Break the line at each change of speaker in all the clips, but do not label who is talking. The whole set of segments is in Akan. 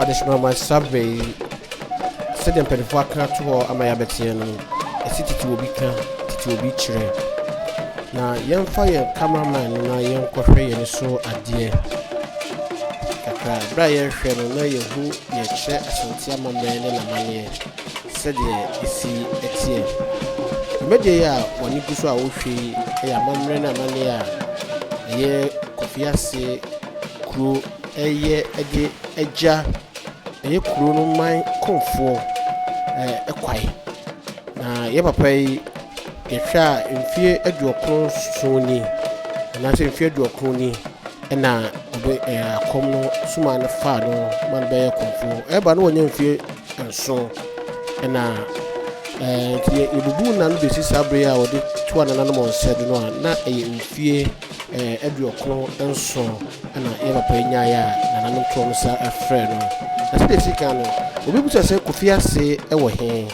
additional my survey said the Penifua to Amayabetian, a city to be chere. Now, young fire cameraman, now young coffee and so a dear. Brian Shannon, know who ye chair as Santiama man and a man, said ye, see, it's here. Media, when you go to a wushi, a mamrena mania, a year Kofiase, crew, a year, a jar, a year crew no mind, Komfour, a quiet. Now, ye pay a share in fear at your close sony, and I say fear your crony, and now a common suman father, man bear Komfour, ever no one fear and so, and now. Ibubu na nbesi sabre a wode to anana mo said no na mfie eduokro enso na ye papa nya ya na nanu to no sa afre no na se sika no obi buta se Kofiase ewo he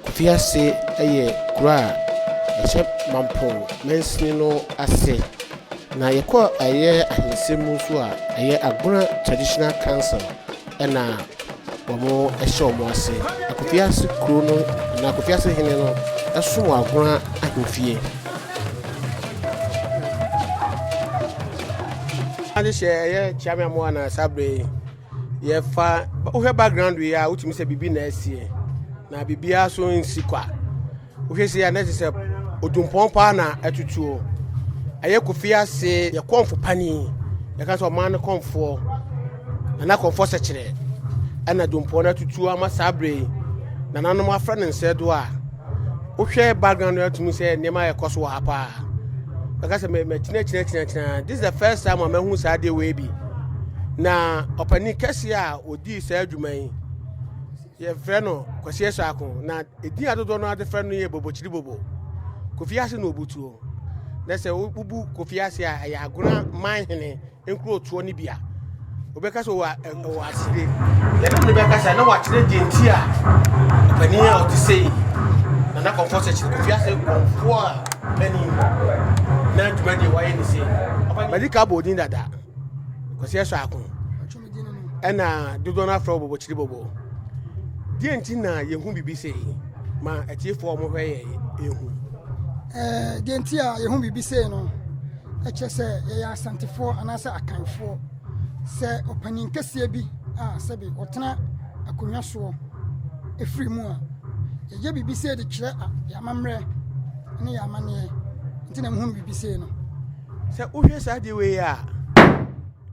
Kofiase eye kura e mampon mensini no ase na ye ko aye ahensemu so a aye agbona traditional council na omo ehye omo ase Kofiase kuro no na Kofiase hene no eso agona ahofie ade ye chiame mo na sabre ye fa wo background we a utimi se bibi na asie na bibia so nsikwa wo hwese ya na se odumpompa na atutuo aye Kofiase ye konfo pani ye ka so man konfo na Komfour Sekyere ana dumpo na atutuo ama sabre na nanom afra ne nsedo a wo hwe background ya tumi se nema ye koso wa pa because me tina this is the first time I'm hu sa de we bi na opani kese a odi sa adwuman ye frɛ no kwase so akon na edi adodo no ade frɛ no ye bobochiri bobo Kofiase no obutuo na se bubu Kofiase a ya agona man hene enkuro tuo ni bia obeka so wa aside ye no be kasa na wa kire denti a opani a odi sei na Komfour Sekyere Kofiase Komfour many na dwumadi wa ye ni sei medical bodin dada kwase so akon ena dodo na afro bobochiri bobo denti na ye hu bibi sei ma atiefo mo hwe ye ehu
denti a ye hu bibi sei no echese ye ya santifo anasa akanfo se opanin kese bi a sebe otena akonwa so efri mu a ye bibi sei de kire ya mamre ne ya mane ntina mu hu bibi sei no
se uhwe sa de we a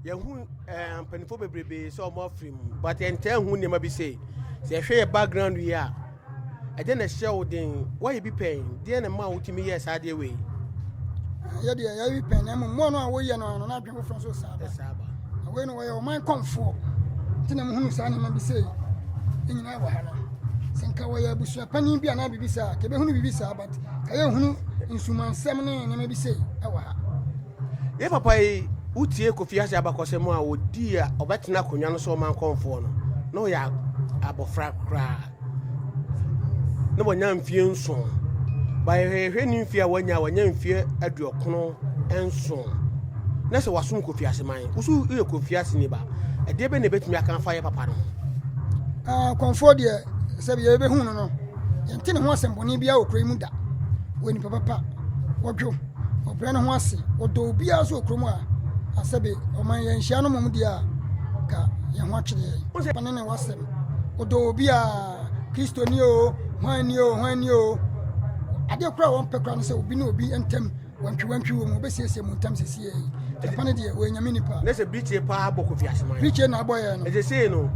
ye hu ampanifo bebrebe se o mo afri mu but enta hu ne ma bi sei se hwe ye background we a ade na hye den why you be paying de na ma wutimi ye sa de we
ye de ya bi pen na mo no a wo ye no na adwen fo so sa ba we no we o man Komfour ntina mu hu sa ne ma bi sei nyina wa ha no senka wo ye busu pani bi ana bibi sa ke be hunu bibi sa but ka ye hunu insumansem ne ma bi sei e wa ha
ye papa yi utie Kofiase abakosem a odi a obetena konwa no so man Komfour no ya abofra kra no wonya mfie nso ba hwe ni mfie a wonya mfie aduokono enso na se wasom Kofiase man usu ye Kofiase ni ba e de be ne betumi aka fa ye papa no
Komfour de se be be hunu no yente ne ho asemboni bia okro mu da woni papa wodwo obere ne ho ase odo bia so okro mu a asebe oman ye nhia no mum dia ka ye ho akire pane ne wasem odo bia kristoni o hwani o ade kura won pekura no se obi na obi entem wantwi wo mu besiesie mu ntam sesie pane de we nyame nipa
na se biche pa aboko Kofiase man
biche na aboye no
e se no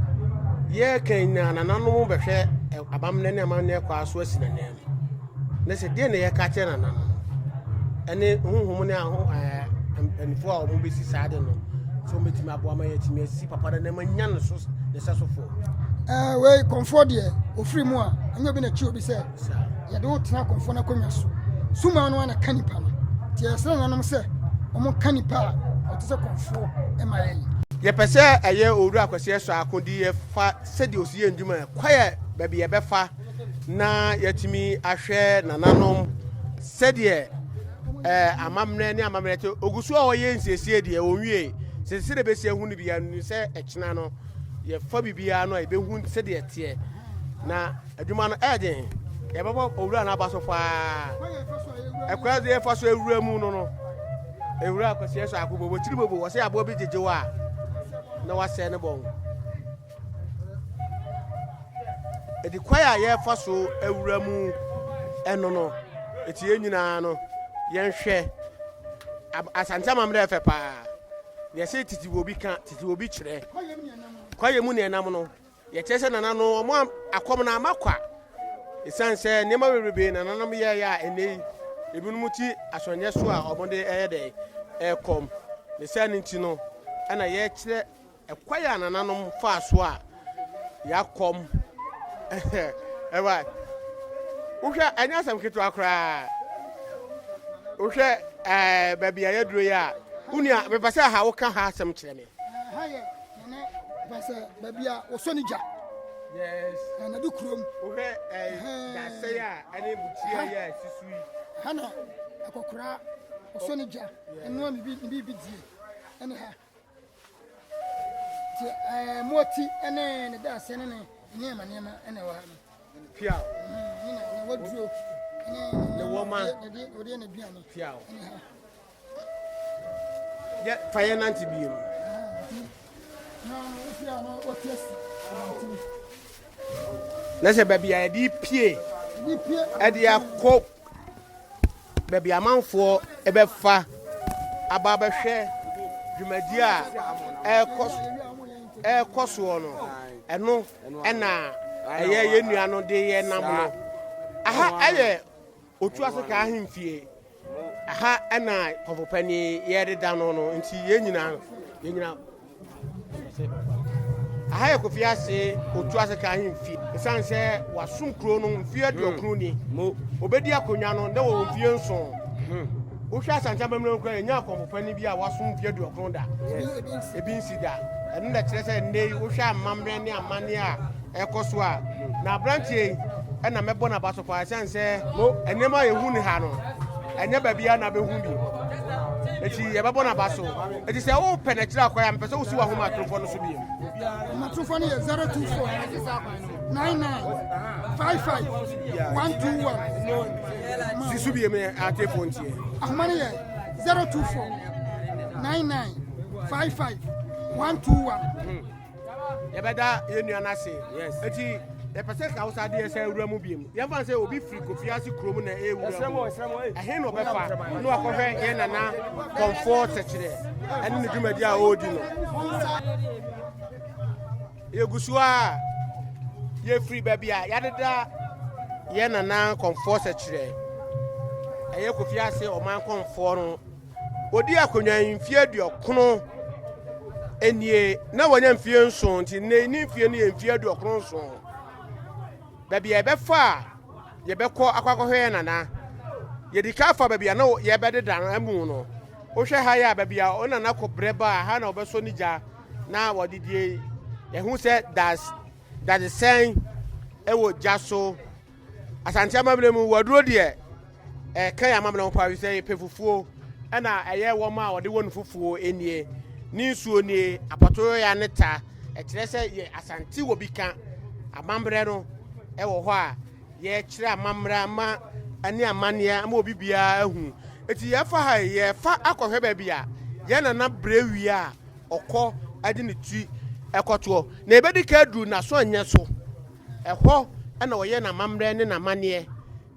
ye kan na nananom behwe abamne ne amane kwa so asinanem na se de ne ye ka che nananom ene honhom ne aho anifo a mo besi saade no so metimi abo ama ye timi asi papa na manya no so ne sasofo
we Komfour de ofri mu a anyo bi na chi obi se ye de wotena Komfour na konwa so suma no na kanipa no ti ye se nananom se omo kanipa o te se Komfour e ma
ye pese eye oru akwase so akodi ye fa se de osiye nduma kwaye baby ye befa na yatimi ahwe nananom se de amamne ne amamne te ogusu a oye nsiesie de onwie se de besie hu ne bia nu se ekina no ye fa bibia no e be hu se de tie na adwuma no e den ye babo owura na abaso fa ekwa de fa so ewura mu no ewura akwase so akobo tiri bobo wo se abo bi jeje wa na wase ne bon edi kwaya ye fa so ewura mu eno no eti enyina no ye nhwe asante mamre fe pa ye se titi obi kan titi obi kire kwaya mu ne nam no ye chese nana no mo akom na amakwa esanse ne ma bebebe na nanam ye ya ene ebinum ti asonye so a omonde eyede ekom ne sane nti no ana ye kire ekwaya nananom fa so a yakom ewa uhwa anya sam ketu akra uhwa baby ayaduro ya unia me pasa ha wo ka ha sam kire me
ha ye ne pasa baby a osonija
yes
na du krom
uhwa da say a ene butia ya sisui
hana akokora osonija eno mi bi die ene ha ti moti ene ne da se ne niema ene wa ha
pia
ni na waduro
the woman
odi na biane
pia ya fayananti bi mu
no pia no otiesi
na se baby a di pie e di akọ baby amanfo e be fa aba be hwe dwumadi a ekoso no eno ena ye nua no de ye nam no aha aye otu aseka ahemfie aha ena kofopani ye de da no no nti ye nyina aha ye Kofiase otu aseka ahemfie esanse wasum kro no mfie de okro ni obedi akonya no na wo mfie nso wohwa asanta bamno kra enya kofopani bi a wasum mfie de okro da ebi nsida enu da kire se ndey wohwa amamre ne amane a ekoso a na branche ena mebo na baso fa sense enema yehu ni ha no enya babia na behu bi eti ye bebo na baso eti se wo pe na kira akwaya mpese wo si wa homa trofo no so bi
matrofo ni 024 99 55 121
sisu bi me atefo ntie
ahmani ye 024 99 55 121
ye beda ye nua na se eti e pese ka usa de se ewura mu biem ye fa se obi free Kofiase krom na ewura mu ehe no be fa no akohwe ye nana Komfour Sekyere ene ne dwumadi a odi no ye gusua ye free baby a yadeda ye nana Komfour Sekyere eye Kofiase o man Komfour no odi akonwa mfie aduokono enie na wanya mfie nso nti ne ni mfie ne mfie aduokono nso baby e be fa ye be ko akwakohwe nana ye dikafa baby na ye be de dan amu no wo hwe ha ya baby a ona na kobreba ha na obeso nija na wodidie ye hu se that is saying e wo jaso asante amamre mu waduro de kan ya amamre mu pa wi se pefufuo na eye wo ma wode wonu fufuo enie ni nsuo ni apato ya neta e kire se ye asante wo bi kan amamre no e wo ho a ye kire amamra ma ani amania ma obi bia ahu eti ye fa ha ye fa akohwe ba bia ye na brewi a okọ ade ne tu ekoto na ebedi ka du na so anya so eho na wo ye na amamra ne na manie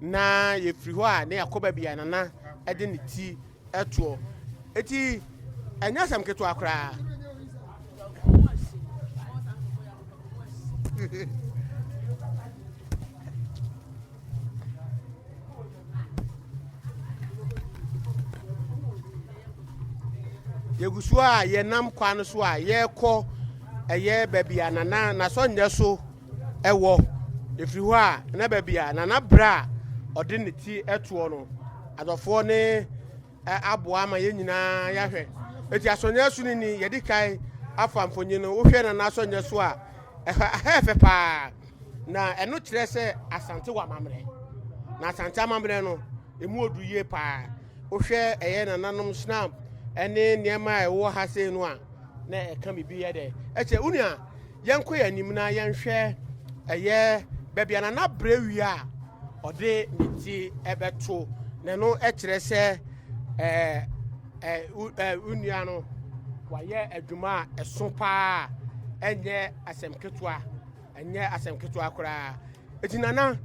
na ye firi ho a na yakoba bia na ade ne ti eto eti anya sam keto akra yegusua ye nam kwan so a ye kọ eye babia nana na so nya so ewo efiri ho a na babia nana bra ode ne ti eto no adofo ne aboa ma ye nyina ya hwe eti asonye su ni ye dikai afa mfonyi no wo hwe na asonye so a efe pa na eno kire se asante wa mamre na asante amamre no emu oduye pa wo hwe eye nananom snap ene niema e wo ha se no a na e ka bibi ye de eche unia Yanko ya nim na yanhwe eye bebia na brewi a ode niti ebeto na no ekire se unua no waye adwuma eso pa enye asemketua kora etinana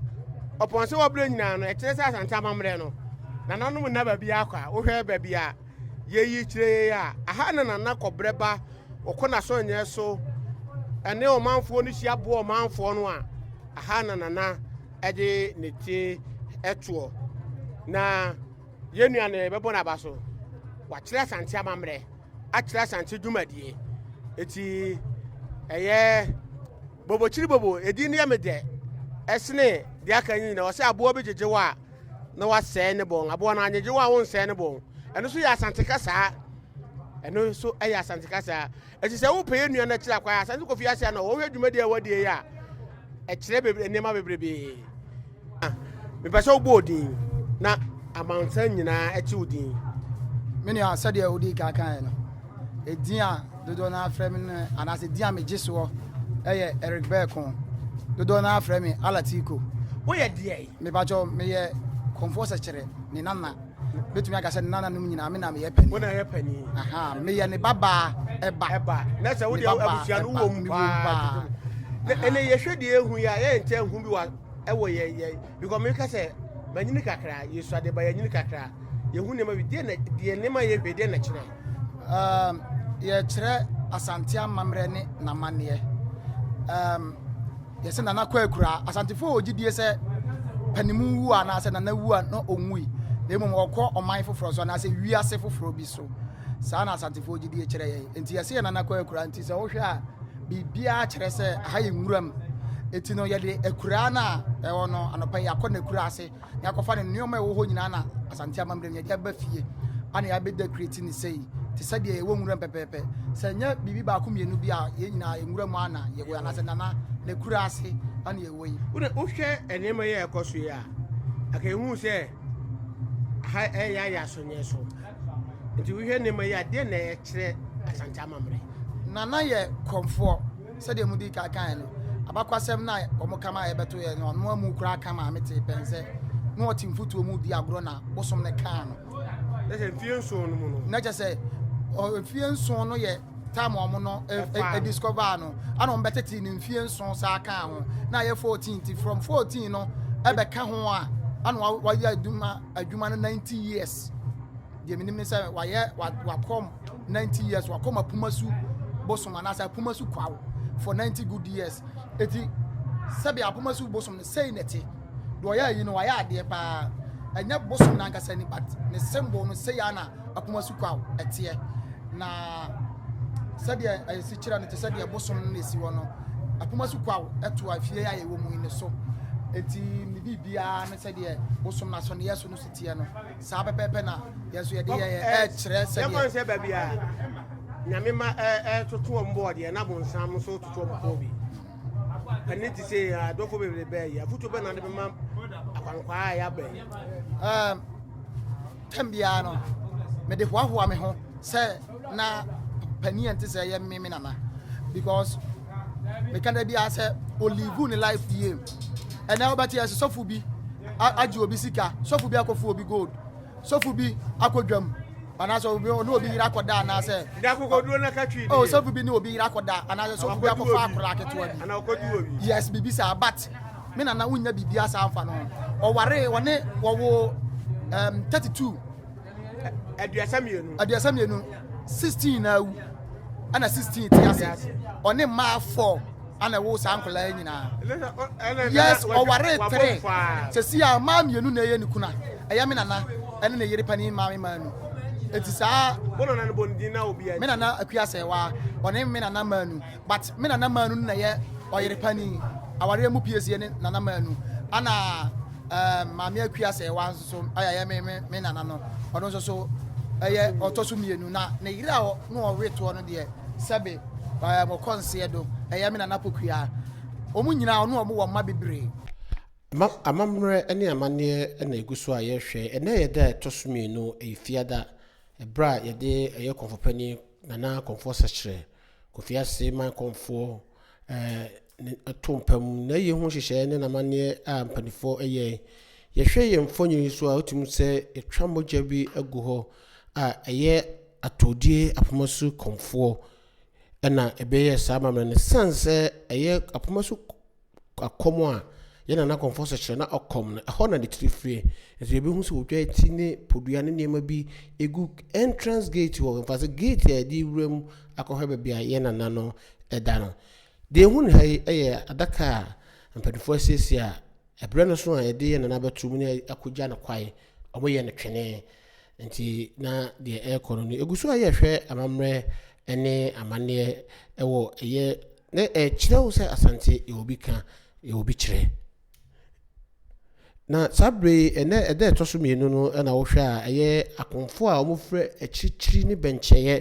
oponse wobre nyina no ekire se asante amamre no nananom na babia akwa wo hwe babia yeyi kire ya aha na kobreba okona so nye so ene o manfo no hia bo o manfo no a aha na ede neti eto na yenua ne bebo na baso wa kire asante amamre a kire asante dwumadie eti eye bobo chiri bobo edi ne yamede esne de aka yin na o se abo bi jejewa na wa se ne bon abo na anyejewa won se ne bon eno so ya asante kasa eno so eya asante kasa eti se wo peye nua na kire akwa asante Kofiase na wo hwe dwumadie wadie ya e kire bebre nema bebrebe me pese wo bodin na amantan nyina e ti odin
meni asade odi kakan no edin a dodo na afrɛ me no anase din a megiso eye Eric Bekon dodo na afrɛ me Alatiko
wo ye die
me bajo me ye Komfour Sekyere ni nana betumi aka sɛ nana num nyina me na me ye pani
wo na ye pani
aha me ye ne baba eba
na sɛ wo de abusua no wo mu pa ene ye hwede ehu ya ye nte hu bi wa ewo ye because me ka sɛ manyini kakra yesu ade ba yanyini kakra ye hu ne ma bi de ne ma ye hwede na kyerɛ
ye kyerɛ asante amamre ne na manne ye se nana kwa akura asantefo ogidie sɛ panimu wu ana sɛ nana wu na onwui na emu okɔ ɔman foforo so na sɛ wiase foforo bi so saa na asantefo ogidie kyerɛ ye enti ye se ye nana kwa akura enti sɛ wo hwɛ a bibia kyerɛ sɛ aha ye nwuram eti no ye de akura na ɛwɔ no anopa yakɔ na akura ase na yakɔfa ne nneɔma ɛwɔ hɔ nyina na asante amamre ne de aba fie ana ya be da create ni sei te sɛ de ɛwɔ nwuram pɛpɛpɛ sɛ nya bibi ba ko mienu bi a ye nyina ye nwuram ana ye wo ana sɛ nana na akura ase ana ye wo yi
wo hwɛ enema ye ɛkɔso ya aka hu sɛ ha ya so nye so nti wo hwɛ enema ye ade na ɛkyerɛ asante amamre
nana ye Komfour sɛ de mu di kakan no abakwasɛm na ɔmo kama yebeto ye no ɔno amu kura kama mete pensɛ no ɔtimfutuo mu di agro na bosom ne kan no
na sɛ mfie nso no mu no
na kyɛ sɛ mfie nso no yɛ time ɔmo no discover no ana ɔmo betete ne mfie nso sa kan ho na yɛ 14 ti from 14 no ɛbɛka ho a ana wayɛ adwuma no 90 years de minim ne sɛ wayɛ wakɔm 90 years wakɔm apumasu bosom anasa apumasu kwawo for 90 good years eti sabi apumasu bosom ne sei neti do ya yi no wa ya ade pa anya bosom na nkasa ni but ne symbol no sei ana apumasu kwawo etie na sabi ayesi kira ne te sabi bosom ne si wono apumasu kwawo eto afie ya ye wo mu ne so eti ni bibia ne sabi bosom na so ne yeso no sitie no sa pepepe na yeso ye de ye kire sabi
ya konse babia nyame ma toto ombo de na bonsam so toto ombo bi ani ti say adofo bebrebe ya futu be na de ma akwankwa ya ba
tambia no me de hoahoa me ho say na pani ante say ye me nana because me can be say olive ni life die and now but yes sofu bi aji obi sika sofu bi akofu obi gold sofu bi akodwam ana so obi no obi yira koda na say
da kokoduo na katwi
oh sofu bi ni obi yira koda ana so obi akofa akora keto abi
ana okodu obi
yes bibi sa but me nana wunya bibia sa amfa no o ware wone wo 32 aduasa mienu 16 na wu ana 16 ti ase one ma 4 ana wo sa ankola nyina yes o ware 3 se si a ma mienu na ye ni kuna eya me nana ene na yere pani ma me manu eti saa
bono na bondi na obi
me nana akuase wa one me nana manu but me nana manu na ye o yere pani aware mu piesie ne nana manu ana ma me akuase wa so aya me nana no ono so eye otoso mienu na ne yira ho no o weto no de sebe mo konse do eye me nana pokua omu nyina no mo wo ma bebre
amamre ene amane na eguso a ye hwe ene ye da toso mienu efiada ebra ye de eye konfopani nana Komfour Sekyere Kofiase man Komfour atompam na ye ho hyehyɛ ne namane a mpanifo ɛyɛ yɛhwɛ yɛn mfonyi so a otum sɛ etwa mogya bi agu hɔ a ɛyɛ atodie apomasu komfoɔ ɛna ɛbɛyɛ saa mamre ne sanse ɛyɛ apomasu akɔm a yɛna na Komfour Sekyere na ɔkɔm no ɛhɔ na de tirifrie nti ebi hu sɛ wodwa ti ne podua ne nneɛma bi egu entrance gate hɔ mfa sɛ gate a di wuram akɔhɔ baabi a yɛna na no ɛda no de hu ne ha ɛyɛ adaka a mpanifo asiesie a ɛbrɛ no so a yɛde yɛna na bɛtum ne akogya no kwae ɔmo yɛ no twene nti na de ɛkɔ no egu so a yɛhwɛ amamrɛ ɛne amanneɛ ɛwɔ ɛyɛ ne ɛkyerɛ wo sɛ asante ɛwɔ ka ɛwɔ bi kyerɛ na sabre ene ɛda ɛtɔ so mienu no na wohwɛ a ɛyɛ akonfo a ɔmo frɛ akyirikyiri ne bɛnkyɛyɛ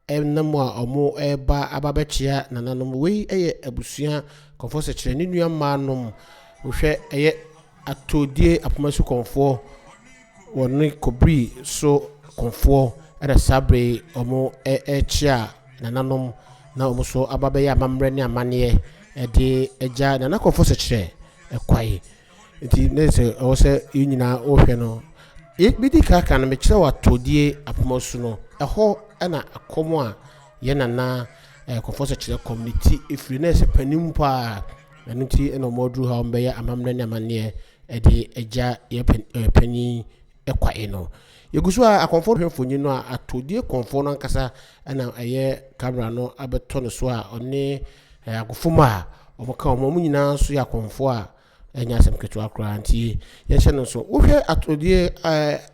ɛnam a ɔmo ɛba ababɛkyia nananom wei ɛyɛ abusua Komfour Sekyere ne nua maanom wohwɛ ɛyɛ atodie apomasu Komfour wɔne kobri so Komfour ɛna sabre ɔmo ɛkyia nananom na ɔmo so ababɛyɛ amamrɛ ne amaneɛ ɛde ɛgya nana Komfour Sekyere ɛkwae nti nese ɔsɛ ynyina ohwɛ no bidi kaka na mekyerɛ watodie apomasu no ɛhɔ ɛna akɔm a yɛna na Komfour Sekyere community efiri nese panim pa ɛno nti ɛna ɔmɔduru ha ɔmbɛyɛ amamrɛ ne amaneɛ ɛde ɛgya yɛ panyin ɛkwae no yeguso a Komfour hwɛmfonyi no a atodie Komfour no ankasa ɛna ɛyɛ camera no abɛtɔ no so a ɔne agofoma a ɔmoka ɔmo nyinaa so yɛ Komfour a enya asem ketewa kora nti yɛhyɛ no so wohwɛ atodie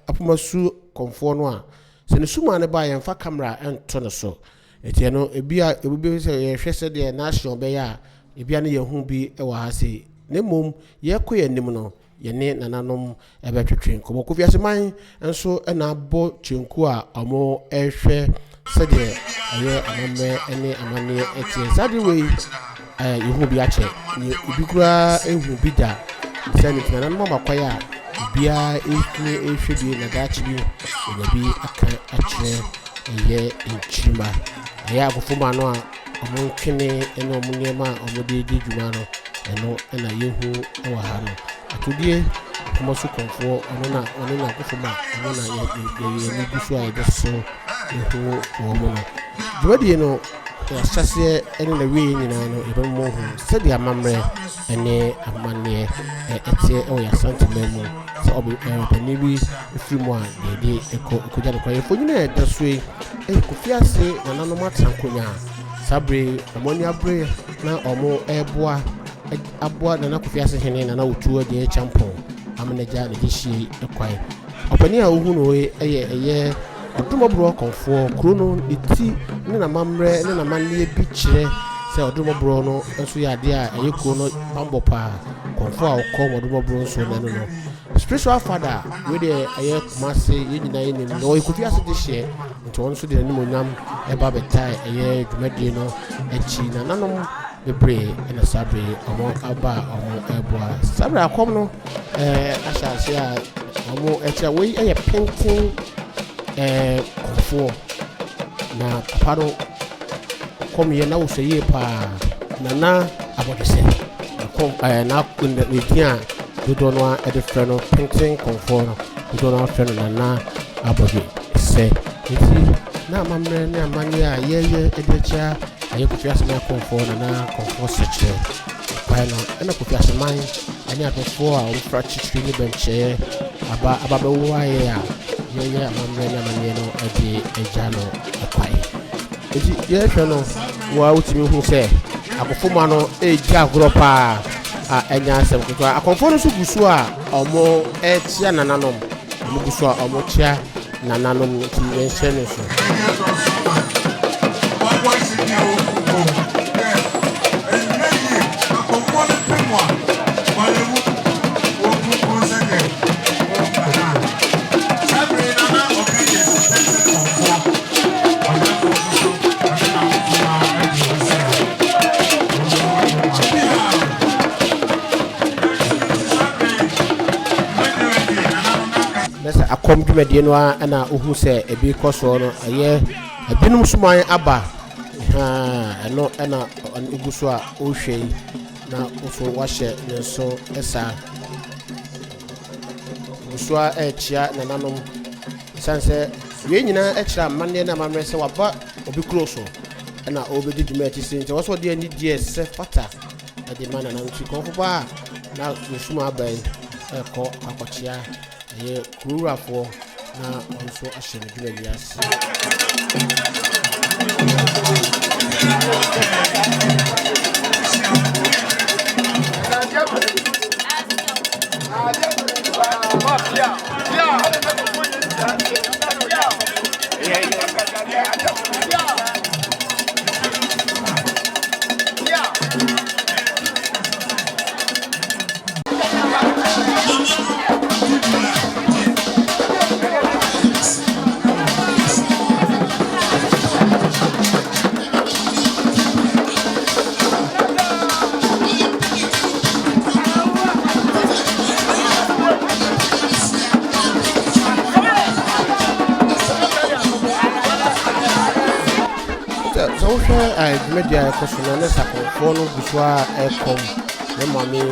apomasu Komfour no a sɛ ne suma ne ba yɛmfa camera ɛnto no so eti no ebia ebubi sɛ yɛhwɛ sɛ deɛ national bɛyɛ a ebia ne yɛhu bi ɛwɔ ha se ne mom yɛkɔ yɛnim no yɛne nananom ɛbɛtwetwe nkɔmɔ Kofiase man nso ɛna abɔ kyenku a ɔmo ɛhwɛ sɛdeɛ ɛyɛ amamɛ ɛne amanneɛ ɛteɛ sade wei yehu bi akyɛ ne obi kura ehu bi da sɛ ne tena no makwai a bia ehwɛ bi na daakye bi na bi aka akyerɛ ɛyɛ nkyima ɛyɛ agofoma no a ɔmo twene ɛne ɔmo nneɛma a ɔmo de di dwuma no ɛno ɛna yehu ɛwɔ ha no atodie apomasu Komfour ɔno na agofoma ɔno na yɛ gu so a yɛde so yehu wɔ mo no dwumadie no yɛahyɛseɛ ɛne na wie nyinaa no yɛbɛmmɔ hu sɛdeɛ amammerɛ ɛne amanneɛ ɛteɛ ɛwɔ yɛasantema mu sɛ ɔbɛpani bi ɛfiri mu a yɛde ɛkɔgya no kwa yɛfo nyina ɛda so yi Kofiase nananom atena nkonnwa a saa bere ɔmo ani abere na ɔmo aboa nana Kofiase hene nana wotuo deɛ champon amenagya ne de hyie ɛkwae ɔpani a wohu no ɛyɛ Odumobro Komfour kuro no ne ti ne na mamrɛ ne na manneɛ bi kyerɛ sɛ Odumobro no nso yɛ ade a ɛyɛ kuro no bambɔ pa Komfour a wokɔ Odumobro nso na no spiritual father we de ɛyɛ Kumase yɛ nyinaa yɛ nim na ɔyɛ Kofiase de hyɛ nti wɔn nso de n'anim onyam ɛba bɛtae ɛyɛ dwumadie no akyi na nanom bebree ɛna sabre ɔmo aba ɔmo ɛboa sabre akɔm no ahyɛ ase a ɔmo ɛkyɛ wei ɛyɛ penten Komfour na papa no kom yɛ na wosɛ yie paa na abɔdesɛ kom na dia dodo no a ɛde frɛ no penten Komfour no dodo no afrɛ no na abɔdesɛ nti na amamrɛ ne amane a yɛyɛ ɛde akyia ayɛ Kofiase na Komfour na Komfour Sekyere pae no ɛna Kofiase man ɛne abɛfoɔ a wɔmfra kyikyiri ne bɛnkyɛɛ ababɛwo ayɛ a yɛyɛ amamrɛ ne amaneɛ no ɛde agya no ɛkwae nti yɛhwɛ no wa wotumi hu sɛ akofoma no ɛgya agorɔ paa a ɛnya asɛm ketewa Komfour no so gu so a ɔmo ɛkyia nananom ɔmo gu so a ɔmo kyia nananom nti yɛnhyɛ no so akɔm dwumadie no a ɛna ohu sɛ ebi kɔ so no ɛyɛ ebinom so man aba ɛno ɛna egu so a ohwɛ yi na oso wahyɛ ne nso ɛsa oso a ɛkyia nananom sanse wie nyina ɛkyira amanne na amamre sɛ waba obi kuro so ɛna obedi dwuma akyi sɛ nti wɔso de ani die sɛ fata ɛde ma nananom ti kɔnfo ba na nsuma abai ɛkɔ akɔkyia ɛyɛ kururafoɔ na ɔnso ahyɛ ne dwuma bi ase media ekosuna na sakonfo no busua ekom na mame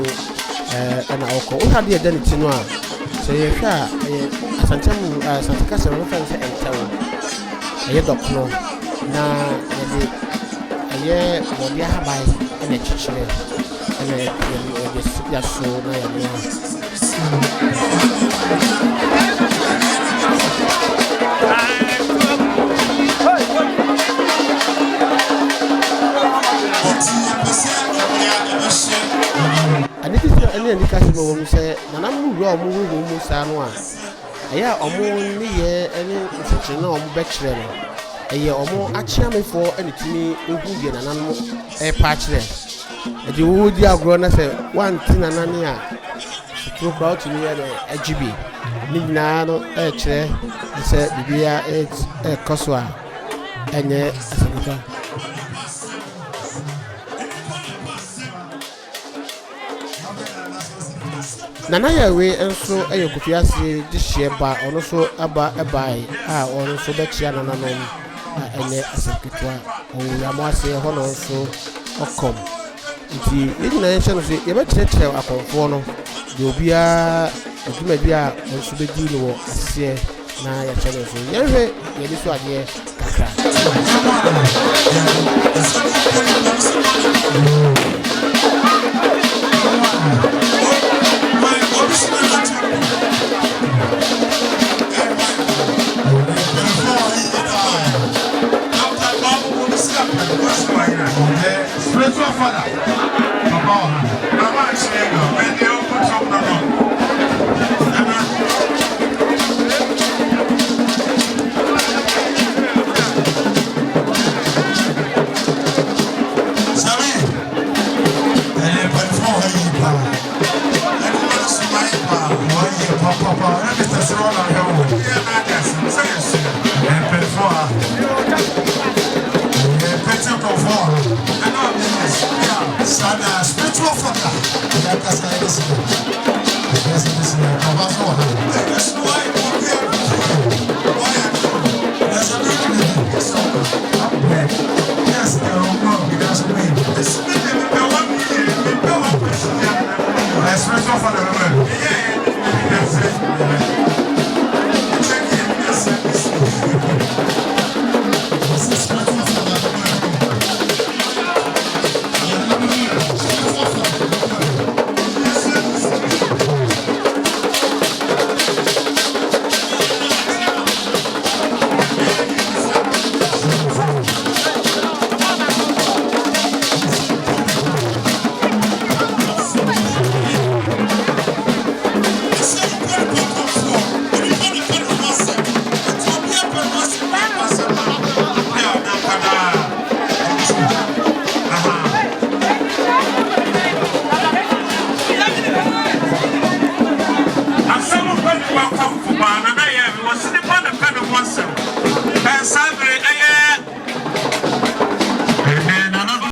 na okọ o hade eda ne ti no a se ye hwa asantem asanteka se no fan se entawo ye dokno na ye modi habai na chichire na ye ya so na ya no ani kasi bo mo se nana mu ru omo ru mu sa no a eya omo ni ye ani nseche na omo be kire no eye omo achiamefo ani timi ohu ye nana no e pa kire e di wo di agro na se one tin nana ne a pro crowd ni ye agibi ni na no e kire se bibia e koso a enye asaka nana yawe enso ayo Kofiase de sheba ono so aba ebai a ono so be chia nana no enye aseketwa o yamwase ho no so okom nti ejina yenhye no se ye be kyerɛkyerɛ akonfo no de obia adwumadi a onso be di no ase na ya kyerɛ so yɛhwɛ ye bi so ade kakra
Spiritual father, Mama, and the open top spiritual father.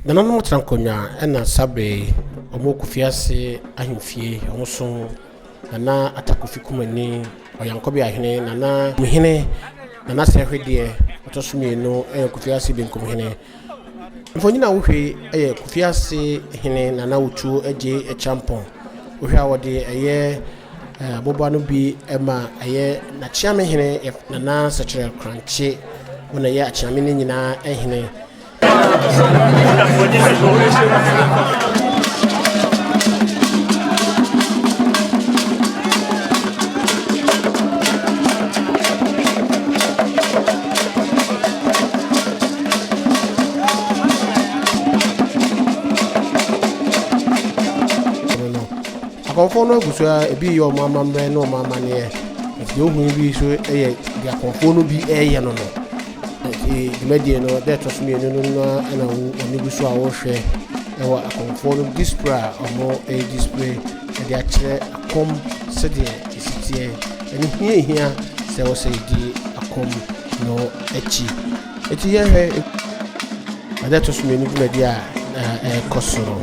nana no trankonya ena sabre omo Kofiase ahemfie omo nana atakofi kumani oyankobi ahene nana muhene nana sehwede otosumi no Kofiase benkum hene mfonyina wo hwe Kofiase hene nana wotu eje champon wo hwe awode boba no bi ema na chiame hene nana Sekyere kranche wona ye achiame ne nyina hene Komfour no gusua ebi yo mama mbre no mama ne e ohun bi so dia Komfour no bi no no e medie no that was me no na oni gusua wo hwe e wa Komfour no display omo display e dia kire akom se de isitie eni hia se wo se di akom no echi eti ye hwe that was me no medie kosoro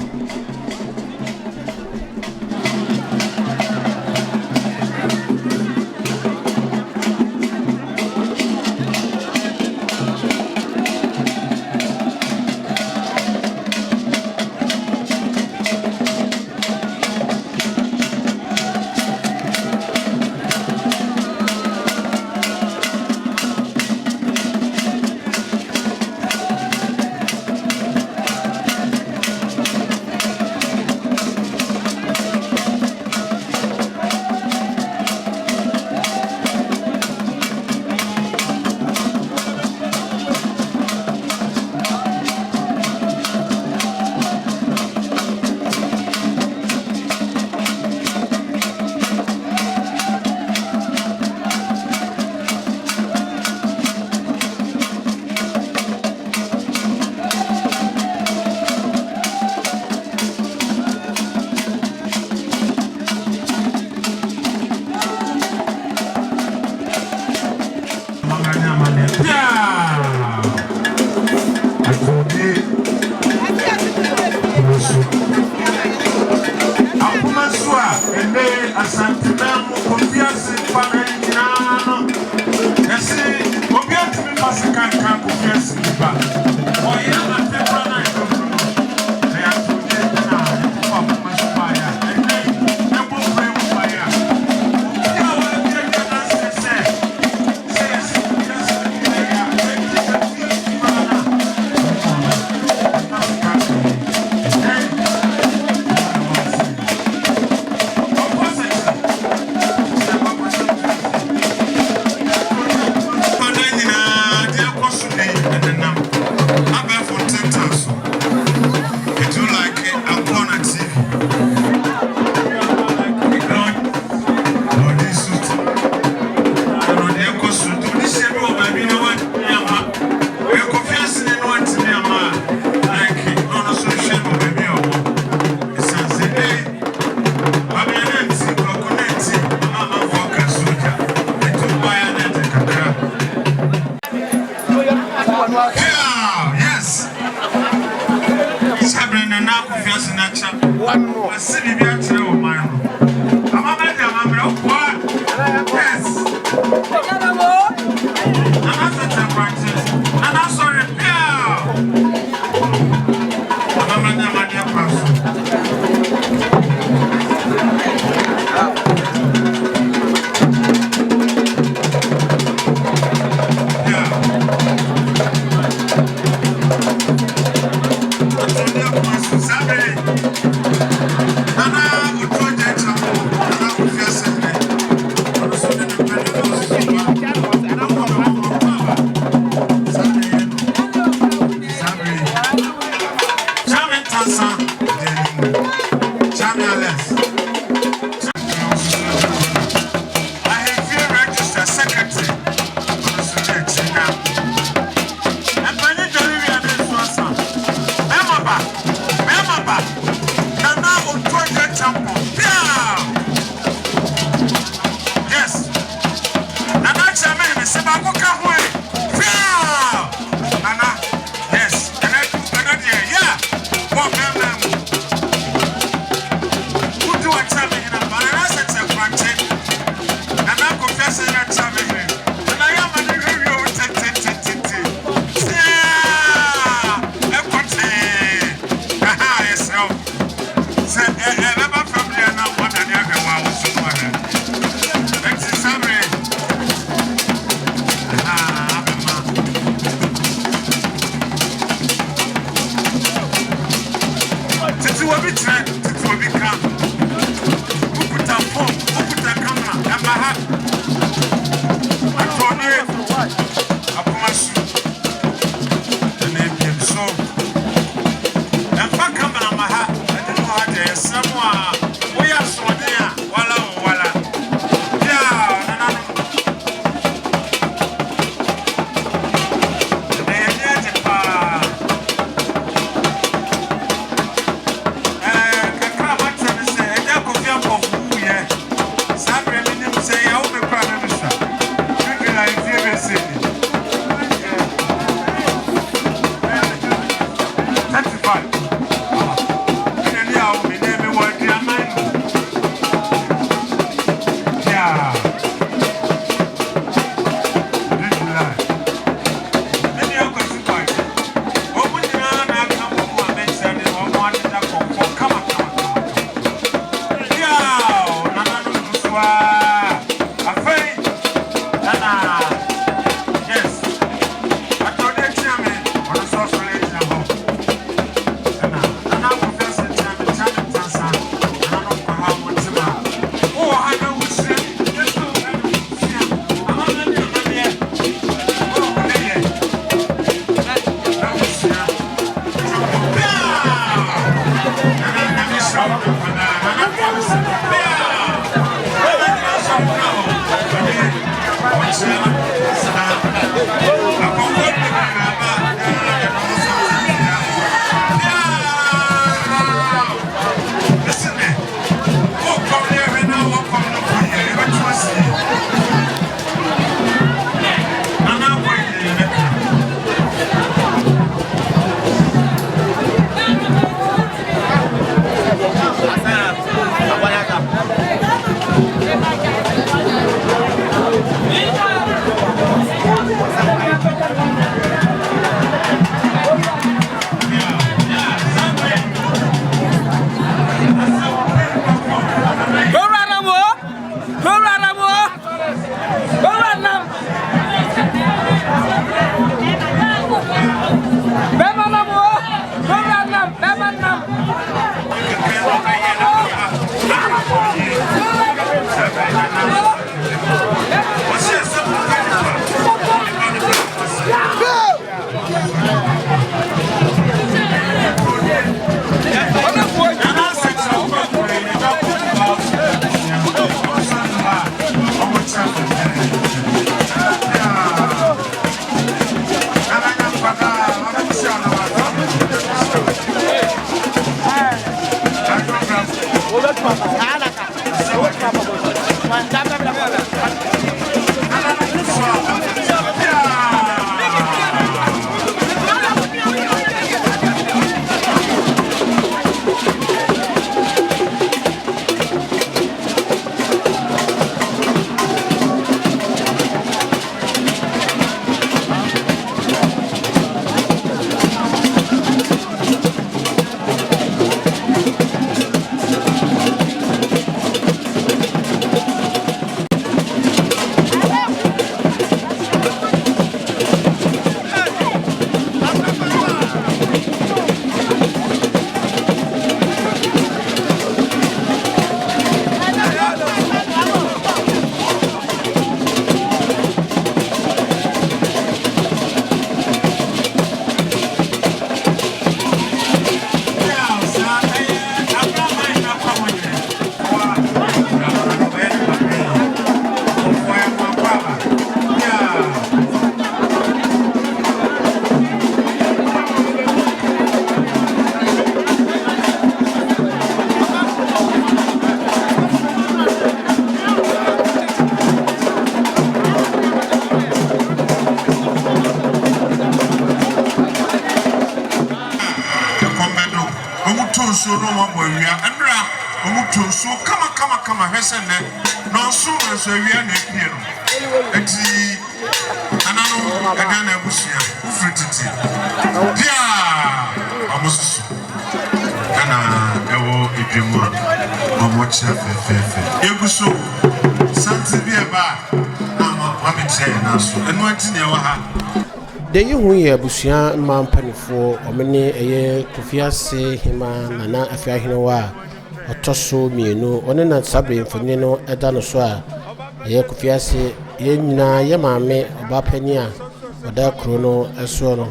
Nana Kama hwese ne no so wia na pie no enti anano aga na busia ufrititi dia amosusu kana ewo edwemura omocha fefefe eguso santi bi eba na ma bete na so enu anti ne wa ha
de yehu ye busia mampanifo omene eye Kofiase hima nana afiahene wa otoso mienu one na sabre mfoni no eda no so a ye Kofiase ye nyina ye maame obapani a oda kro no eso no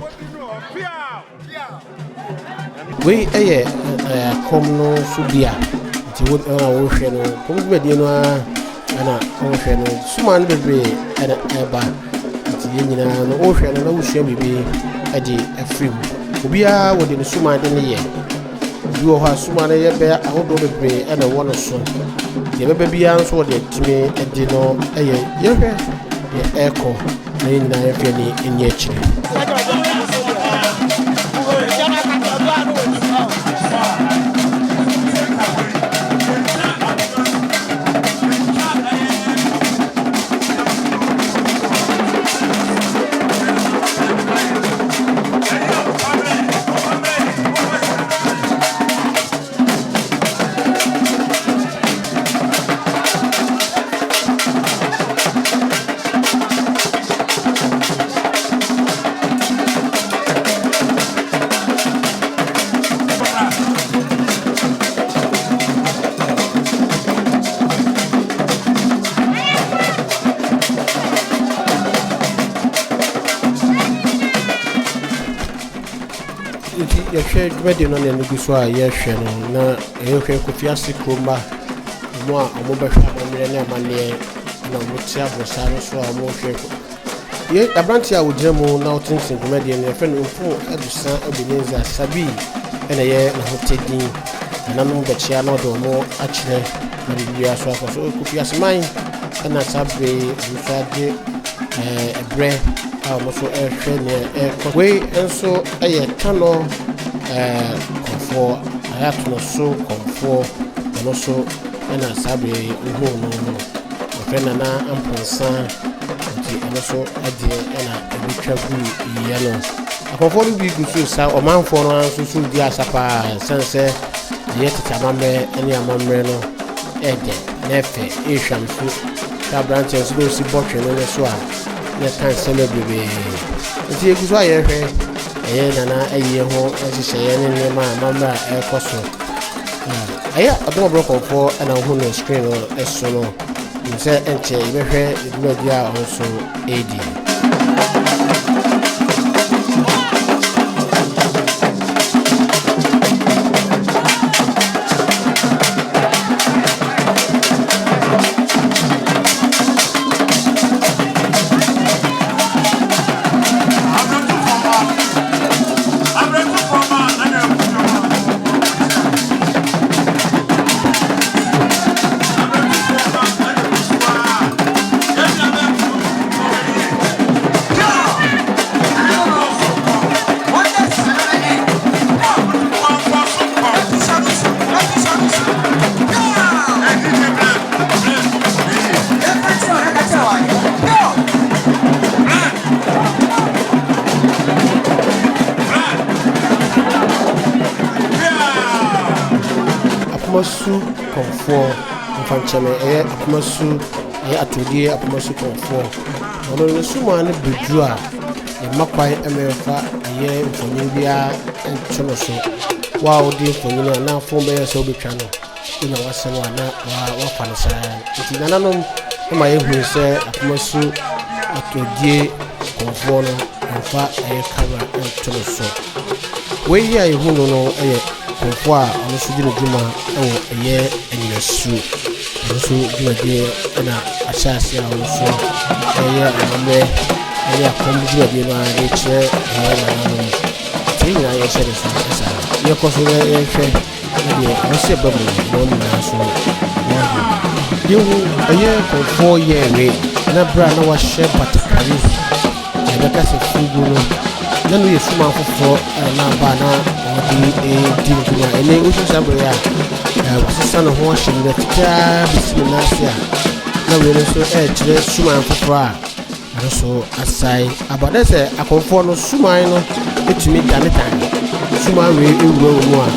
we eye kom no subia ti wo hwe no kom bedi no ana o hwe no suma no bebre ana eba ti ye nyina no o hwe no na wusua bibi ade afrim obia wo de no suma de ne ye duo ha suma na ye be ahodo bebre ana wo no so ye bebe bia nso wo de timi edi no eye ye hwe ye eko na ye nyina ye hwe ni enye chire ye hwe dwede no ne nugu so a ye hwe no na ye hwe Kofiase kroma mo a omo behwa amere ne amane na motia brosa no so a mo hwe ye abranti a wodire mu na otintin komedie no efe no mfu adusa Ebenezer Sabi ena ye na hotedin na no bechia na do mo akire na bibia so akoso Kofiase man ena sabe musade ebre a mo so ehwe ne we enso eye kano Komfour ayatono so Komfour no so ena sabe uhu no ofena na amponsa nti eno so ade ena ebitwa gu yano Komfour bi gusu sa o manfo no anso di asapa sense ye titamame eni amamre no ede nefe ehwam so ta branches go si botwe no so a ne kan celebrate nti egusu ayehwe nana aye ho ehye ne ma amamra ekoso aya adoma bro Komfour ana hu no screen no eso no nse enche ibehwe media also AD Apomasu Komfour mfancheme apomasu atodie apomasu Komfour ono suma ne bedu a makwai emefa mfonyin bia enchono so wa odi mfonyin na fo be so betwa no ina wasem na wa fansa nti nananom ma yehu se apomasu atodie Komfour no mfa kamera enchono so we ya yehu no Komfour a ono so dino djuma eye enyesu ono so djuma de na achase a ono so eye amame eye akombu djuma de na de che na tin na ye chere so esa ye ko so ye hwe ye ono se babu no na so ye eye Komfour ye we na bra na wa share patakari e be ka se fugu no na no ye suma fofo na ba na di kuma ele usu sabria wasasa no ho hye tita bisminasia na we so chire suma fofo a so asai abade se Komfour no suma no etumi danetan suma we ewuro mu a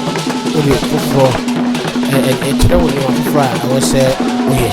ode fofo chire wo ni fofo a wo se oye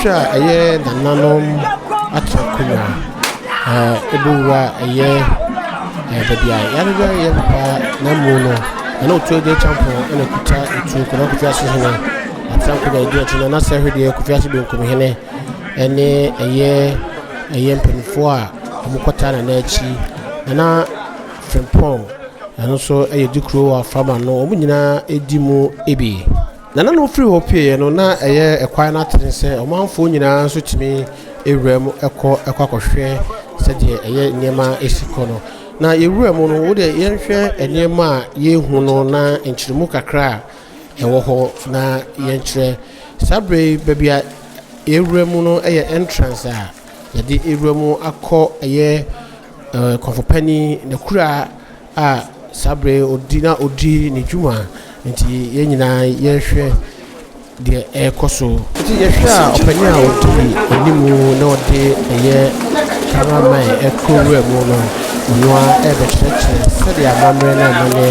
Sha aye nananom atrakunya ebuwa aye bedia yarga ye pa namuno na otu de champion ene kuta etu ko Kofiase hene atrankunya de etu na se hwede Kofiase be nkom hene ene aye mpenfo a amukota na achi na frempong ano so aye dikro wa fama no omunyina edimu ebi nana no free hopie no na eye ekwan na tren se omanfo nyina so timi ewuram ekọ se de eye niema esiko no na ewuram no wo de yenhwe niema ye hu no na enchirimu kakra ewo ho na yenkyere sabre babia ewuram no eye entrance a ye de ewuram akọ eye konfopani na kura a sabre odi ni juma nti ye nyina ye hwe de ekoso nti ye hwe a opani a odi enimu na odi eye cameraman ekowura mu no onwa ebe cheche se de amamre na amane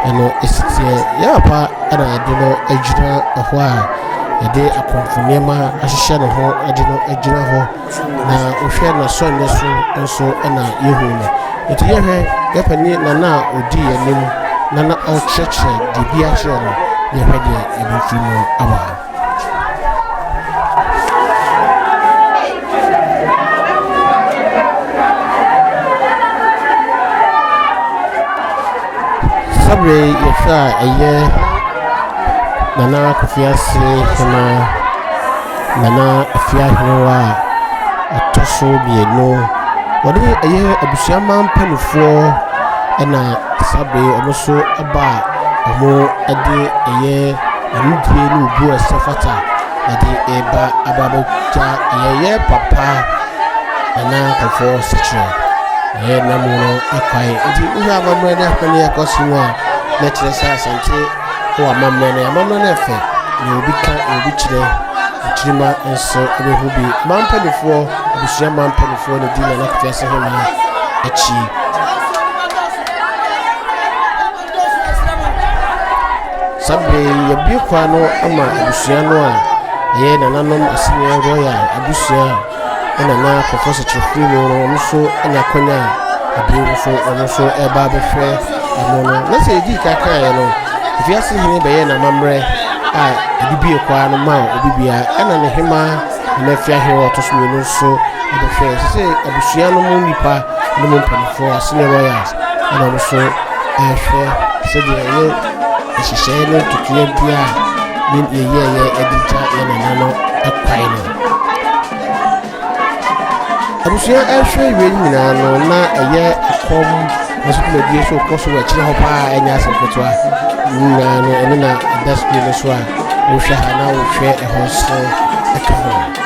ano esitie ya pa ana adino ejira ho a yede akonfuniema ahihye no ho adino ejira ho na ohwe na sonne so nso na yehu no eti yehwe yapani na odi yanim na ocheche de bia hye no yehwe de ebifi no awa sabre yehwa eye nana Kofiase hema nana afiahwa atoso bieno wode eye abusuama mpanufo na sabre omoso aba omo ade eye anudie no bu asafata ade eba ababoja eye papa nana Komfour Sekyere namu no akwai edi uha amamre na kwani yakosinwa na kire sa sante ko amamre na efe ni obi ka obi kirima enso ebehu bi mampanifo abusia mampanifo ne di na Kofiase ho na echi sabe yabi kwa no ama abusia no a ye nananom asinye royal abusia na Komfour Sekyere no nso anya kwanya abiru so nso eba behwe no na se di kaka ye no Kofiase hine be ye na mamre a edibie kwa no ma obibia ana ne hema na fia he otoso no nso behwe se abusia no mu nipa no mu mpanifo asine royals ana nso ehwe se de ye ehihye no tutuye bia ni ye edija ye na no akwai no abusia ehwe we nyina no na eye akom hospital die so koso wa kire ho pa enya asefetwa nyina no ene na industry no so a wo hwe ha na wo hwe ho so akaho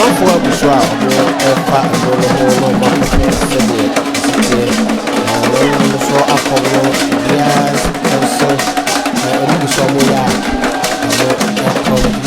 Komfour busua omo efa no ma Kofiase de no so akono yes so omo busua mo ya no akono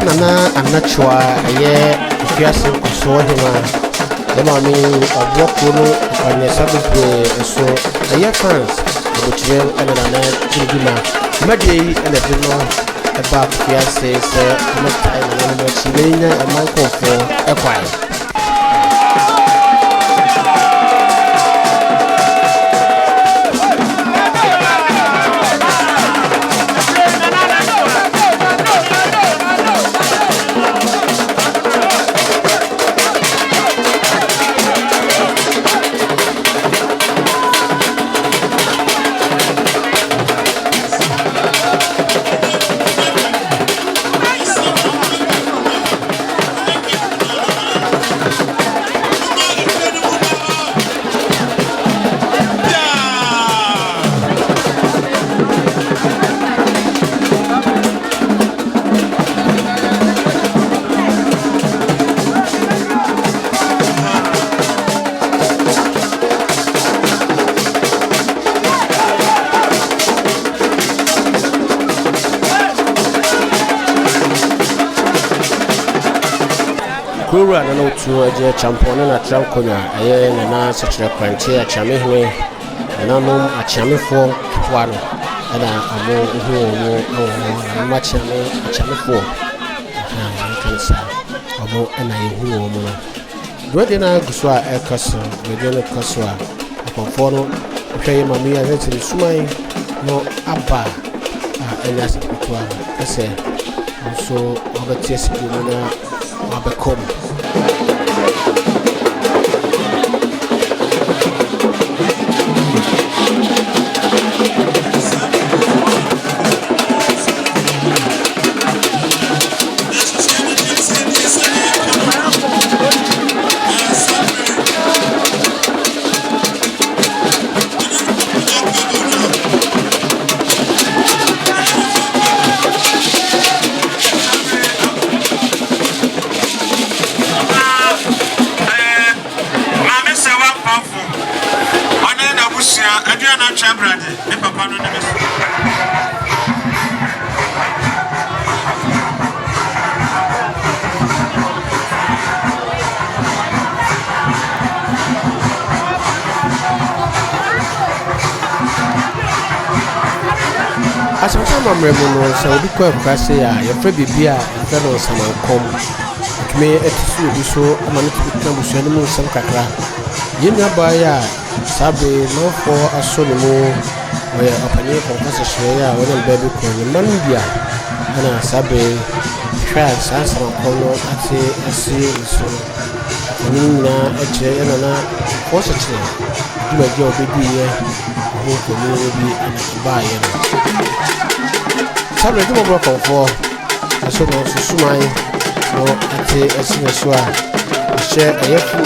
nana anachwa ye Kofiase so hima the mami obwoko no kwanya sabe so ye fans obochire ene nana tigima madei ene de no eba Kofiase se no time no mo chibenya amankofo ekwai Kura na otu aje champion na trankonya aye na Sekyere kwanche achamehwe na nom achamefo kwano ana amo uhu machame achamefo kansa amo ana yehu omo no dwede na guso a ekaso dwede na kaso a Komfour no hweye mami ya zeti sumai no aba enya sekutwa kase so obatie sikimu na abekom Asantama mremuno sa obi kwa kwase ya yefre bibia yefre no samankom kime etisu obi so amane tukuna busuani mu nsem kakra yemia ba ya sabe no for asoni mu oya apanye Komfour Sekyere ya wona baby ko ni manbia ana sabe hwa sansa kono ate asi so ni na eche yana na Komfour Sekyere dima je obedi ye ho ko ni obi ana ba ye no sabe dimo bro Komfour aso no susumai no ate asina so a she ayefu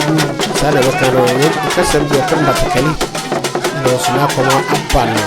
sala bakano ni kasam bi kan batakali no suna kuma apano